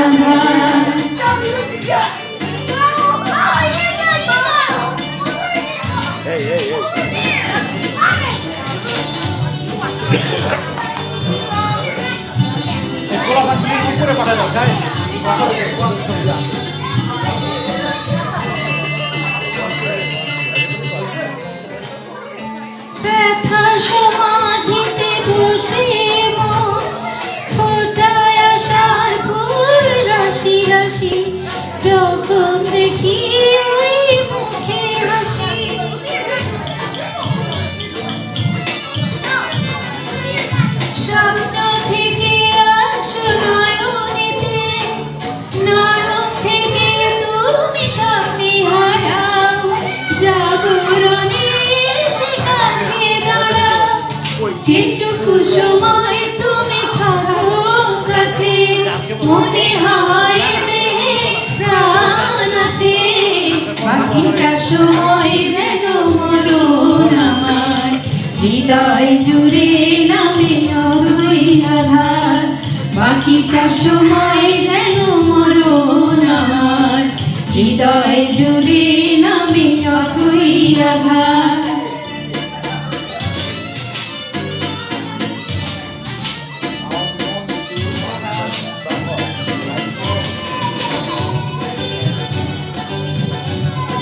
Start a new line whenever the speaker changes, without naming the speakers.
আধার। ব্যথার সমাধিতে বসে ফোটায় আশার ফুল রাশি রাশি, যখন দেখি ওই মুখে হাসি। স্বপ্ন থেকে আসো নয়নেতে, নয়ন থেকে তুমি স্বপ্নে হারাও, জাগরণে এসে কাছে দাঁড়াও। যেটুকু সময় তুমি থাকো কাছে, মনে হয় দেহে প্রাণ আছে। বাকিটা সময় যেন মরণ আমার, হৃদয় জুড়ে নামে অরুই আধার। বাকিটা সময় যেন মরণ আমার, হৃদয় জুড়ে নামে অরুই আধার।